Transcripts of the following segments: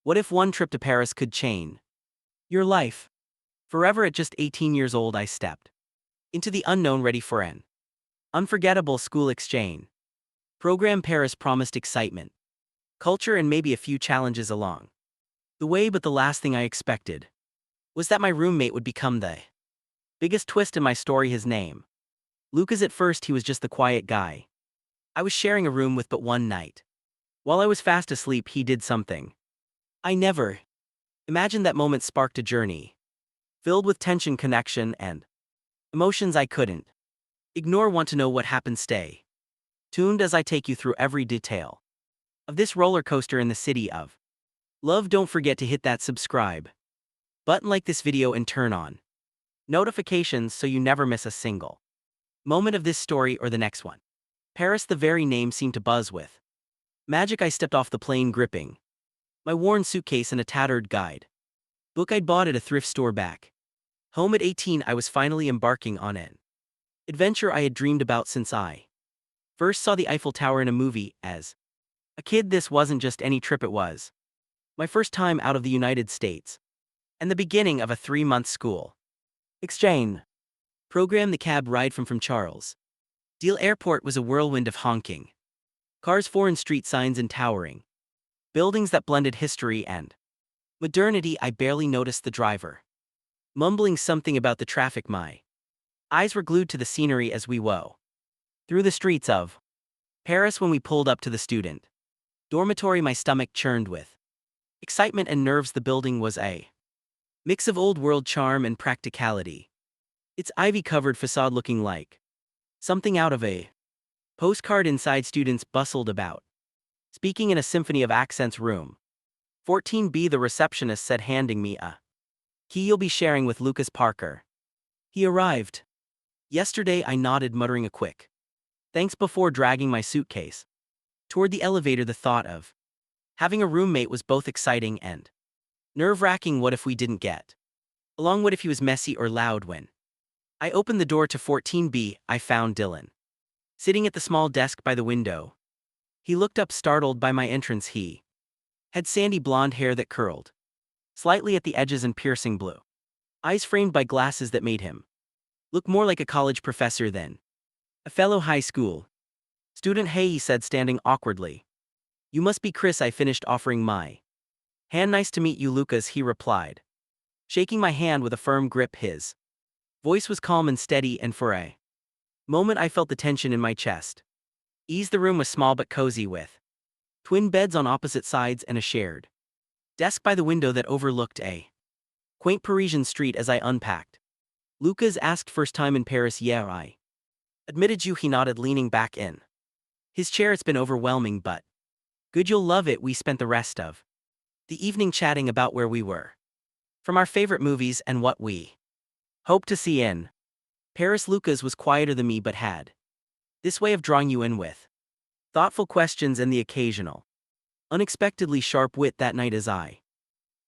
What if one trip to Paris could change your life? Forever at just 18 years old, I stepped into the unknown ready for an unforgettable school exchange program. Paris promised excitement, culture, and maybe a few challenges along the way, but the last thing I expected was that my roommate would become the biggest twist in my story. His name, Lucas. At first, he was just the quiet guy I was sharing a room with, but one night, while I was fast asleep, he did something I never imagined. That moment sparked a journey filled with tension, connection, and emotions I couldn't ignore. Want to know what happened? Stay tuned as I take you through every detail of this roller coaster in the city of love. Don't forget to hit that subscribe button, like this video, and turn on notifications so you never miss a single moment of this story or the next one. Paris, the very name seemed to buzz with magic. I stepped off the plane gripping my worn suitcase and a tattered guide book I'd bought at a thrift store back home. At 18, I was finally embarking on an adventure I had dreamed about since I first saw the Eiffel Tower in a movie. As a kid, this wasn't just any trip, it was my first time out of the United States and the beginning of a 3-month school exchange program. The cab ride from Charles Deal Airport was a whirlwind of honking cars, foreign street signs, and towering buildings that blended history and modernity. I barely noticed the driver mumbling something about the traffic. My eyes were glued to the scenery as we wove through the streets of Paris. When we pulled up to the student dormitory, my stomach churned with excitement and nerves. The building was a mix of old-world charm and practicality, its ivy-covered facade looking like something out of a postcard. Inside, students bustled about, speaking in a symphony of accents. Room 14B, the receptionist said, handing me a key. You'll be sharing with Lucas Parker. He arrived yesterday. I nodded, muttering a quick thanks before dragging my suitcase toward the elevator. The thought of having a roommate was both exciting and nerve-wracking. What if we didn't get along? What if he was messy or loud? When I opened the door to 14B, I found Dylan sitting at the small desk by the window. He looked up, startled by my entrance. He had sandy blonde hair that curled slightly at the edges and piercing blue eyes framed by glasses that made him look more like a college professor than a fellow high school student. Hey, he said, standing awkwardly. You must be Chris. I finished offering my hand. Nice to meet you, Lucas, he replied, shaking my hand with a firm grip. His voice was calm and steady, and for a moment I felt the tension in my chest ease. The room was small but cozy, with twin beds on opposite sides and a shared desk by the window that overlooked a quaint Parisian street. As I unpacked, Lucas asked, first time in Paris? Yeah, I admitted. You? He nodded, leaning back in his chair. It's been overwhelming, but good. You'll love it. We spent the rest of the evening chatting about where we were from, our favorite movies, and what we hope to see in Paris. Lucas was quieter than me, but had this way of drawing you in with thoughtful questions and the occasional unexpectedly sharp wit. That night, as I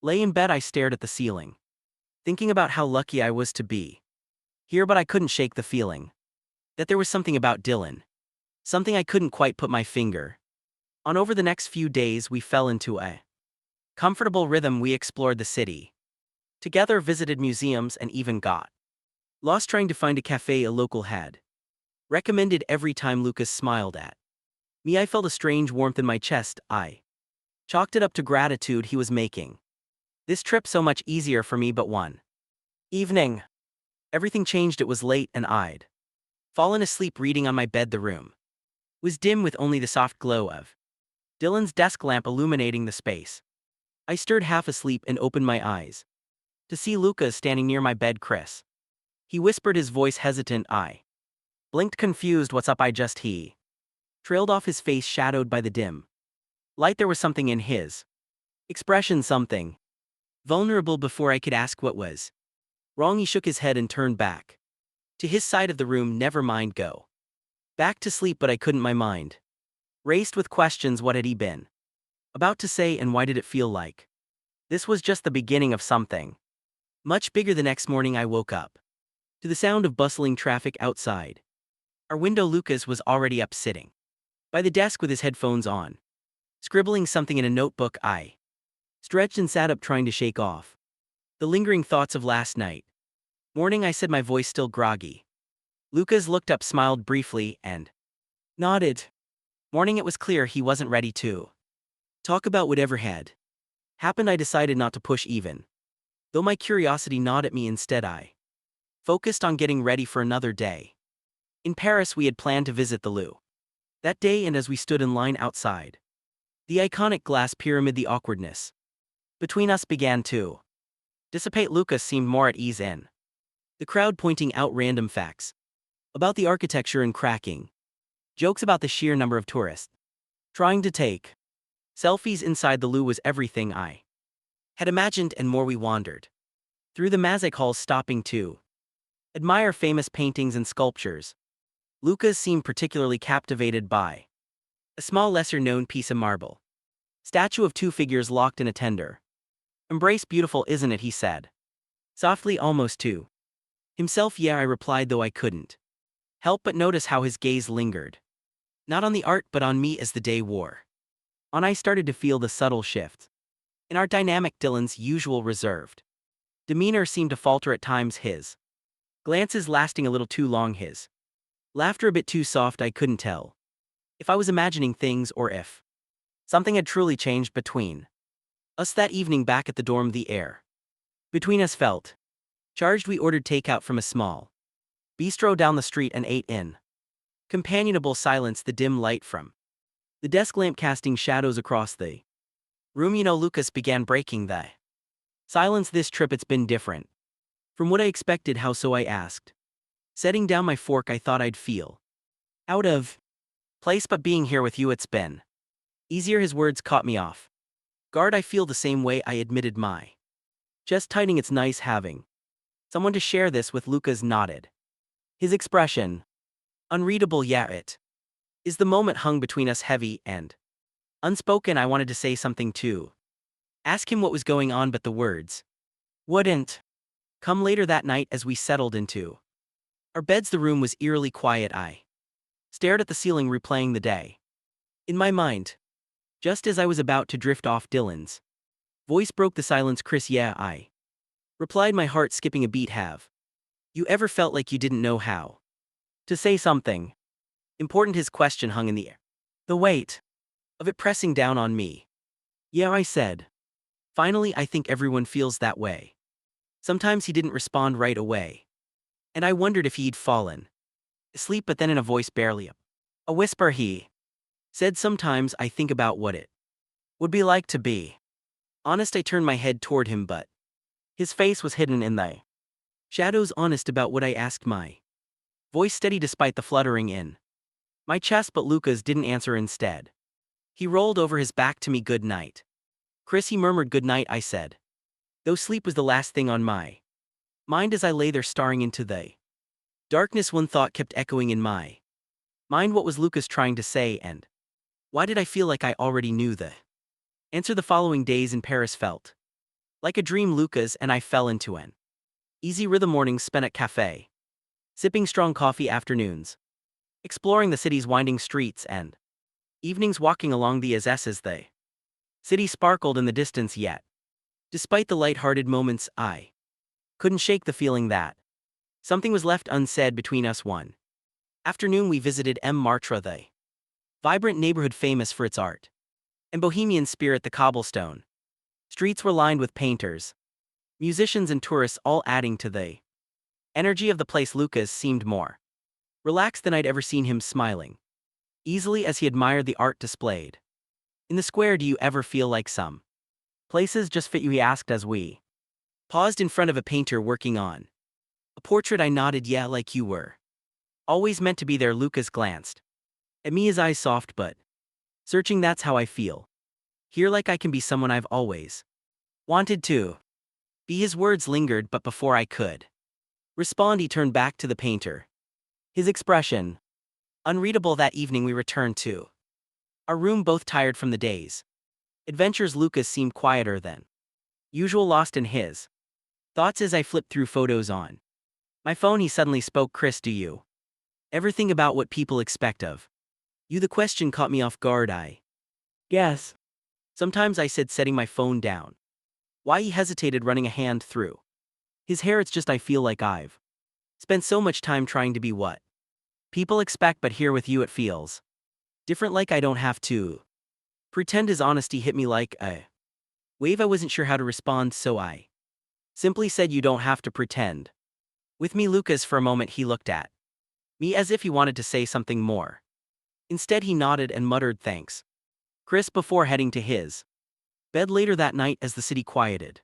lay in bed, I stared at the ceiling, thinking about how lucky I was to be here, but I couldn't shake the feeling that there was something about Dylan, something I couldn't quite put my finger on. Over the next few days, we fell into a comfortable rhythm. We explored the city together, visited museums, and even got lost trying to find a cafe a local had recommended. Every time Lucas smiled at me, I felt a strange warmth in my chest. I chalked it up to gratitude. He was making this trip so much easier for me. But one evening, everything changed. It was late, and I'd fallen asleep reading on my bed. The room was dim, with only the soft glow of Dylan's desk lamp illuminating the space. I stirred, half asleep, and opened my eyes to see Lucas standing near my bed. Chris, he whispered, his voice hesitant. I blinked, confused. What's up? He trailed off, his face shadowed by the dim light. There was something in his expression, something vulnerable. Before I could ask what was wrong, he shook his head and turned back to his side of the room. Never mind, go back to sleep. But I couldn't. My mind raced with questions. What had he been about to say, and why did it feel like this was just the beginning of something much bigger? The next morning, I woke up to the sound of bustling traffic outside our window. Lucas was already up, sitting by the desk with his headphones on, scribbling something in a notebook. I Stretched and sat up trying to shake off the lingering thoughts of last night. Morning, I said, my voice still groggy. Lucas looked up, smiled briefly, and nodded. Morning, it was clear he wasn't ready to talk about whatever had happened. I decided not to push even. Though my curiosity gnawed at me, instead I focused on getting ready for another day. In Paris, we had planned to visit the Louvre that day, and as we stood in line outside the iconic glass pyramid, the awkwardness between us began to dissipate. Lucas seemed more at ease in the crowd, pointing out random facts about the architecture and cracking jokes about the sheer number of tourists trying to take selfies inside the Louvre. Was everything I had imagined and more. We wandered through the mosaic halls, stopping to admire famous paintings and sculptures. Lucas seemed particularly captivated by a small, lesser-known piece of marble statue of two figures locked in a tender embrace. Beautiful, isn't it? He said softly, almost to himself. Yeah, I replied, though I couldn't help but notice how his gaze lingered not on the art but on me. As the day wore on, I started to feel the subtle shift in our dynamic. Dylan's usual reserved demeanor seemed to falter at times, his glances lasting a little too long, his laughter a bit too soft. I couldn't tell if I was imagining things or if something had truly changed between us that evening. Back at the dorm, the air between us felt charged. We ordered takeout from a small bistro down the street and ate in companionable silence, the dim light from the desk lamp casting shadows across the room. Lucas began breaking the silence. This trip, it's been different from what I expected. How so? I asked, setting down my fork. I thought I'd feel out of place, but being here with you, it's been easier. His words caught me off guard. I feel the same way, I admitted, my chest tightening. It's nice having someone to share this with. Lucas nodded, his expression unreadable. Yeah, it is. The moment hung between us heavy and unspoken. I wanted to say something too, ask him what was going on, but the words wouldn't come. Later that night, as we settled into our beds, the room was eerily quiet. I stared at the ceiling, replaying the day in my mind. Just as I was about to drift off, Dylan's voice broke the silence. Chris, yeah, I replied, my heart skipping a beat. Have you ever felt like you didn't know how to say something important? His question hung in the air, the weight of it pressing down on me. Yeah, I said. Finally, I think everyone feels that way. Sometimes. He didn't respond right away, and I wondered if he'd fallen asleep, but then in a voice barely a whisper, he said, sometimes I think about what it would be like to be honest. I turned my head toward him, but his face was hidden in the shadows. Honest about what? I asked, my voice steady despite the fluttering in my chest. But Lucas didn't answer. Instead, he rolled over his back to me. Good night, Chris, he murmured. Good night, I said, though sleep was the last thing on my mind. As I lay there staring into the darkness, one thought kept echoing in my mind. What was Lucas trying to say, and why did I feel like I already knew the answer? The following days in Paris felt like a dream. Lucas and I fell into an easy rhythm. Mornings spent at cafe, sipping strong coffee. Afternoons exploring the city's winding streets, and evenings walking along the Azes as the city sparkled in the distance. Yet, despite the light-hearted moments, I couldn't shake the feeling that something was left unsaid between us. One afternoon, we visited Montmartre, the vibrant neighborhood famous for its art and bohemian spirit. The cobblestone streets were lined with painters, musicians, and tourists, all adding to the energy of the place. Lucas seemed more relaxed than I'd ever seen him, smiling easily as he admired the art displayed in the square. Do you ever feel like some places just fit you? He asked as we paused in front of a painter working on a portrait. I nodded. Yeah, like you were always meant to be there. Lucas glanced at me, his eyes soft but searching. That's how I feel here, like I can be someone I've always wanted to be. His words lingered, but before I could respond, he turned back to the painter, his expression unreadable. That evening, we returned to our room, both tired from the day's adventures. Lucas seemed quieter than usual, lost in his thoughts. As I flipped through photos on my phone, he suddenly spoke. Chris, do you ever think about what people expect of you? The question caught me off guard. I guess Sometimes I said, setting my phone down. Why he hesitated, running a hand through his hair. It's just I feel like I've spent so much time trying to be what people expect, but here with you it feels different, like I don't have to pretend. His honesty hit me like a wave. I wasn't sure how to respond, so I simply said, you don't have to pretend with me, Lucas. For a moment he looked at me as if he wanted to say something more. Instead he nodded and muttered thanks, Chris, before heading to his bed. Later that night, as the city quieted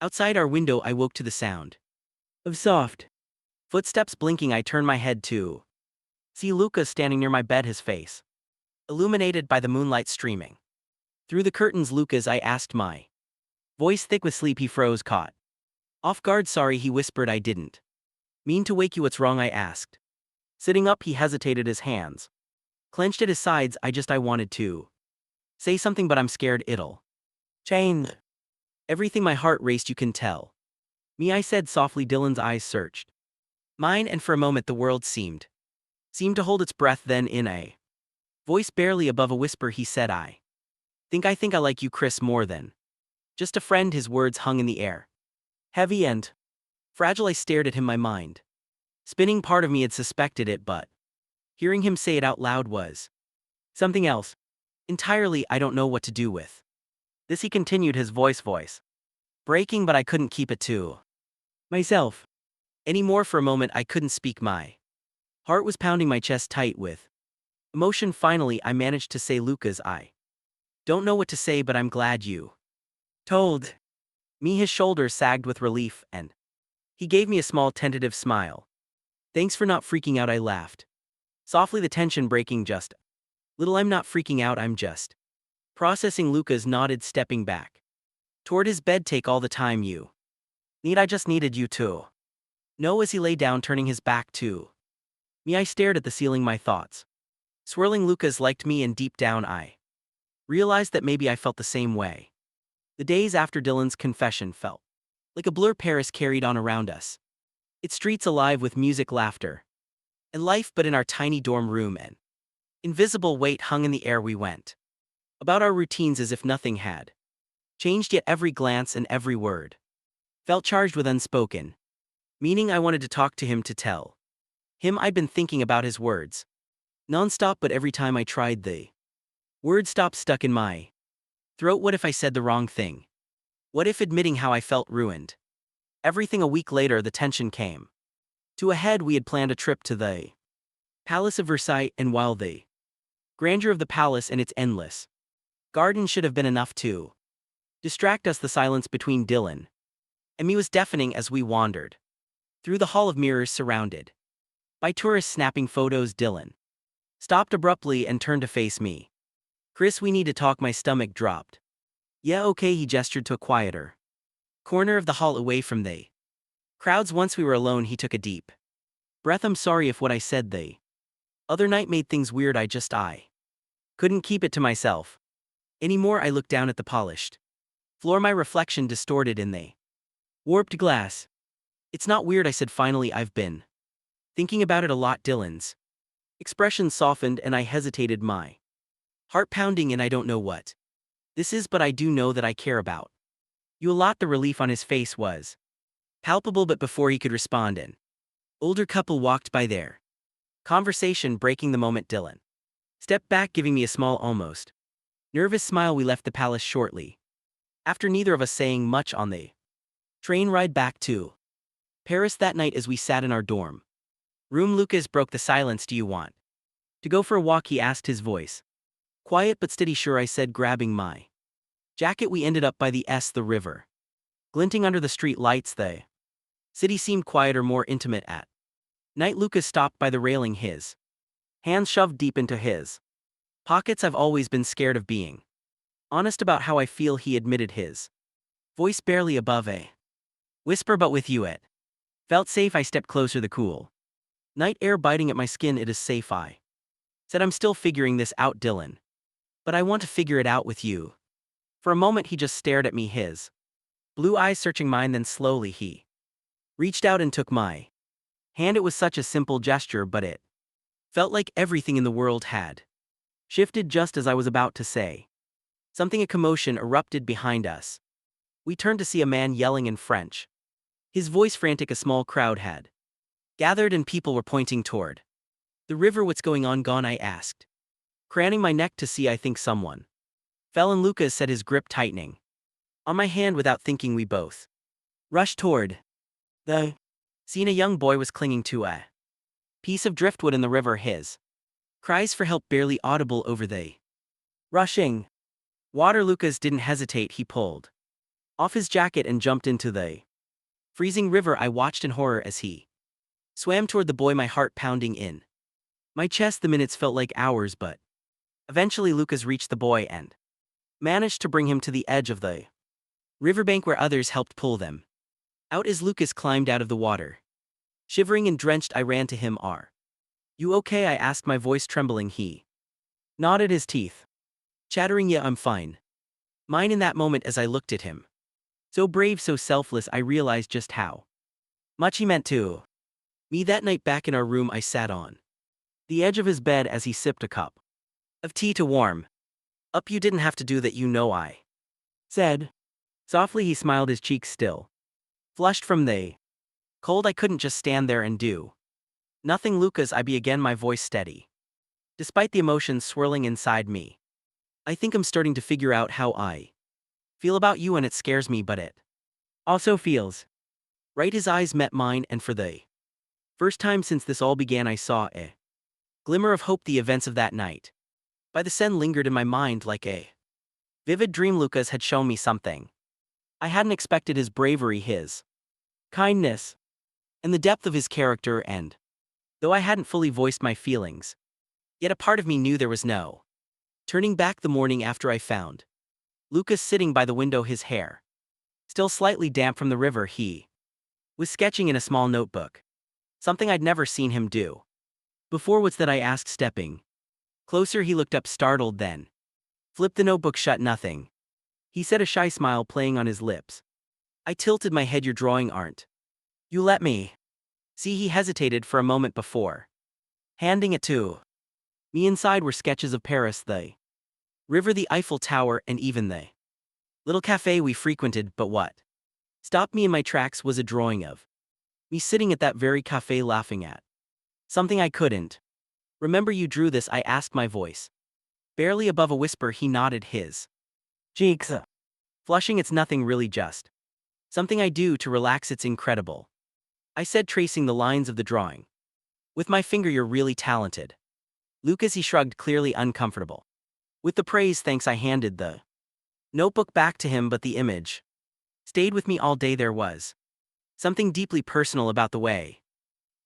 outside our window, I woke to the sound of soft footsteps blinking. I turned my head to see Lucas standing near my bed, his face illuminated by the moonlight streaming through the curtains. Lucas, I asked, my voice thick with sleep. He froze, caught off guard. Sorry, he whispered. I didn't mean to wake you. What's wrong? I asked. Sitting up, he hesitated, his hands clenched at his sides. I wanted to say something, but I'm scared it'll change everything. My heart raced. You can tell me, I said softly. Dylan's eyes searched mine, and for a moment the world seemed to hold its breath. Then, in a voice barely above a whisper, he said, I think I like you, Chris, more than just a friend. His words hung in the air, heavy and fragile. I stared at him, my mind spinning. Part of me had suspected it, but hearing him say it out loud was something else entirely. I don't know what to do with this, he continued, his voice breaking, but I couldn't keep it to myself anymore. For a moment I couldn't speak. My heart was pounding, my chest tight with emotion. Finally I managed to say, Lucas, I don't know what to say, but I'm glad you told me. His shoulders sagged with relief, and he gave me a small tentative smile. Thanks for not freaking out, I laughed softly, the tension breaking just a little. I'm not freaking out, I'm just processing. Lucas nodded, stepping back toward his bed. Take all the time you need, I just needed you to know. As he lay down, turning his back to me, I stared at the ceiling, my thoughts swirling. Lucas liked me, and deep down I realized that maybe I felt the same way. The days after Dylan's confession felt like a blur. Paris carried on around us, its streets alive with music, laughter, and life, but in our tiny dorm room an invisible weight hung in the air. We went about our routines as if nothing had changed, yet every glance and every word felt charged with unspoken meaning. I wanted to talk to him, to tell him I'd been thinking about his words nonstop, but every time I tried, the words stopped, stuck in my throat. What if I said the wrong thing? What if admitting how I felt ruined everything? A week later the tension came to a head. We had planned a trip to the Palace of Versailles, and while the grandeur of the palace and its endless garden should have been enough to distract us, the silence between Dylan and me was deafening. As we wandered through the hall of mirrors, surrounded by tourists snapping photos, Dylan stopped abruptly and turned to face me. Chris, we need to talk. My stomach dropped. Yeah, okay, he gestured to a quieter corner of the hall away from the crowds. Once we were alone, he took a deep breath. I'm sorry if what I said the other night made things weird. I couldn't keep it to myself anymore. I looked down at the polished floor, my reflection distorted in the warped glass. It's not weird, I said finally. I've been thinking about it a lot. Dylan's expression softened, and I hesitated, my heart pounding, and I don't know what this is, but I do know that I care about you a lot. The relief on his face was palpable, but before he could respond, an older couple walked by, their conversation breaking the moment. Dylan stepped back, giving me a small, almost nervous smile. We left the palace shortly after, neither of us saying much. On the train ride back to Paris that night, as we sat in our dorm room, Lucas broke the silence. Do you want to go for a walk? He asked, his voice quiet but steady. Sure, I said, grabbing my jacket. We ended up by the river glinting under the street lights. The city seemed quieter, more intimate at night. Lucas stopped by the railing, his hands shoved deep into his pockets. I've always been scared of being honest about how I feel, he admitted, his voice barely above a whisper, but with you it felt safe. I stepped closer, the cool night air biting at my skin. It is safe, I said. I'm still figuring this out, Dylan, but I want to figure it out with you. For a moment he just stared at me, his blue eyes searching mine. Then slowly he reached out and took my hand. It was such a simple gesture, but it felt like everything in the world had shifted just as I was about to say A commotion erupted behind us. We turned to see a man yelling in French. His voice frantic. A small crowd had gathered and people were pointing toward the river. What's going on, gone? I asked, craning my neck to see. I think someone fell, and Lucas said, his grip tightening on my hand. Without thinking, we both rushed toward the scene. A young boy was clinging to a piece of driftwood in the river, his cries for help barely audible over the rushing water. Lucas didn't hesitate. He pulled off his jacket and jumped into the freezing river. I watched in horror as he swam toward the boy, my heart pounding in my chest. The minutes felt like hours, but eventually Lucas reached the boy and managed to bring him to the edge of the riverbank where others helped pull them out. As Lucas climbed out of the water, shivering and drenched, I ran to him. Are you okay? I asked, my voice trembling. He nodded, his teeth chattering. Yeah, I'm fine. Mine. In that moment, as I looked at him, so brave, so selfless, I realized just how much he meant to me. That night back in our room, I sat on the edge of his bed as he sipped a cup of tea to warm up. You didn't have to do that, you know, I said softly. He smiled, his cheeks still flushed from the cold. I couldn't just stand there and do nothing. Lucas, I began, my voice steady despite the emotions swirling inside me. I think I'm starting to figure out how I feel about you, and it scares me, but it also feels right. His eyes met mine, and for the first time since this all began, I saw a glimmer of hope. The events of that night by the Seine lingered in my mind like a vivid dream. Lucas had shown me something I hadn't expected: his bravery, his kindness, and the depth of his character. And though I hadn't fully voiced my feelings, yet a part of me knew there was no turning back. The morning after, I found Lucas sitting by the window, his hair still slightly damp from the river. He was sketching in a small notebook, something I'd never seen him do before. What's that? I asked, stepping closer. He looked up, startled, then flipped the notebook shut. Nothing, he said, a shy smile playing on his lips. I tilted my head. You're drawing, aren't you? Let me see. He hesitated for a moment before handing it to me. Inside were sketches of Paris, the river, the Eiffel Tower, and even the little cafe we frequented. But what stopped me in my tracks was a drawing of me sitting at that very cafe laughing at something I couldn't remember. You drew this? I asked, my voice barely above a whisper. He nodded, his cheeks flushing. It's nothing really, just something I do to relax. It's incredible, I said, tracing the lines of the drawing with my finger. You're really talented, Lucas. He shrugged, clearly uncomfortable with the praise. Thanks. I handed the notebook back to him, but the image stayed with me all day. There was something deeply personal about the way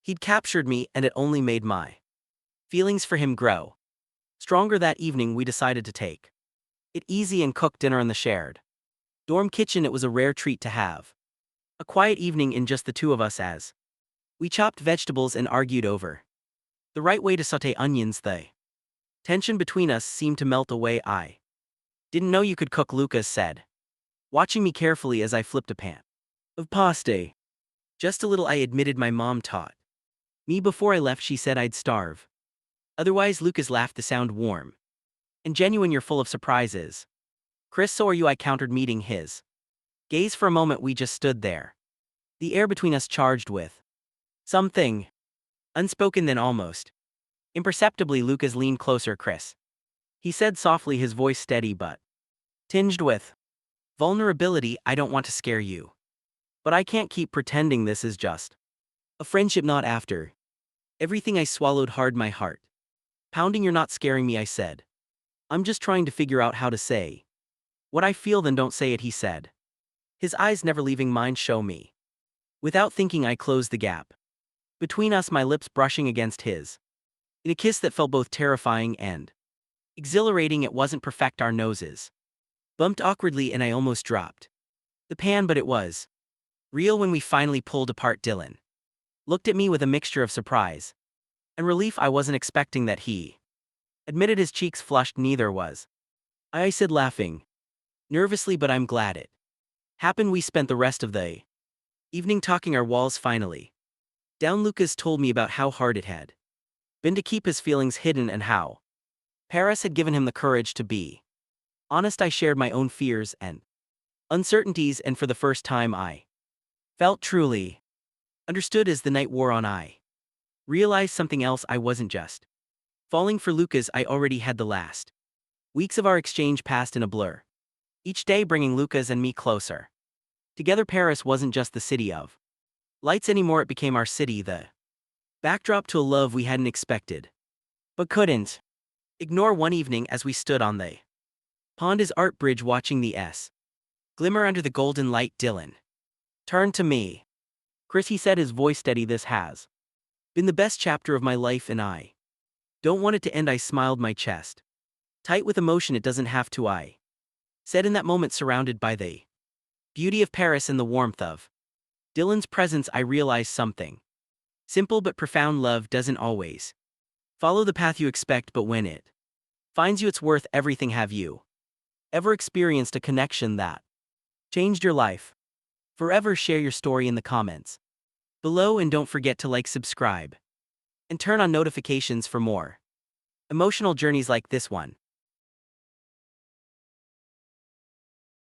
he'd captured me, and it only made my feelings for him grow stronger. That evening, we decided to take it easy and cook dinner in the shared dorm kitchen. It was a rare treat to have a quiet evening in just the two of us as we chopped vegetables and argued over the right way to sauté onions. The tension between us seemed to melt away. I didn't know you could cook, Lucas said, watching me carefully as I flipped a pan of pasta. Just a little, I admitted. My mom taught me before I left. She said I'd starve otherwise. Lucas laughed, the sound warm and genuine. You're full of surprises, Chris. So are you, I countered, meeting his gaze. For a moment we just stood there, the air between us charged with something unspoken. Then almost imperceptibly, Lucas leaned closer. Chris, he said softly, his voice steady but tinged with vulnerability. I don't want to scare you, but I can't keep pretending this is just a friendship. Not after everything. I swallowed hard, my heart pounding. You're not scaring me, I said. I'm just trying to figure out how to say what I feel. Then don't say it, he said, his eyes never leaving mine. Show me. Without thinking, I closed the gap between us, my lips brushing against his in a kiss that felt both terrifying and exhilarating. It wasn't perfect. Our noses bumped awkwardly and I almost dropped the pan, but it was real. When we finally pulled apart, Dylan looked at me with a mixture of surprise and relief. I wasn't expecting that, he admitted, his cheeks flushed. Neither was I said, laughing nervously, but I'm glad it happened. We spent the rest of the evening talking our walls finally down. Lucas told me about how hard it had been to keep his feelings hidden and how Paris had given him the courage to be Honest, I shared my own fears and uncertainties, and for the first time I felt truly understood as the night wore on. I realized something else. I wasn't just falling for Lucas, I already had the last weeks of our exchange passed in a blur, each day bringing Lucas and me closer. Together, Paris wasn't just the city of lights anymore, it became our city, the backdrop to a love we hadn't expected, but couldn't ignore. One evening, as we stood on the pond art bridge watching the glimmer under the golden light, Dylan turned to me. Chris, he said, his voice steady, this has been the best chapter of my life and I don't want it to end. I smiled, my chest tight with emotion. It doesn't have to, I said in that moment, surrounded by the beauty of Paris and the warmth of Dylan's presence. I realized something simple but profound. Love doesn't always follow the path you expect, but when it finds you, it's worth everything. Have you ever experienced a connection that changed your life forever? Share your story in the comments below, and don't forget to like, subscribe, and turn on notifications for more emotional journeys like this one.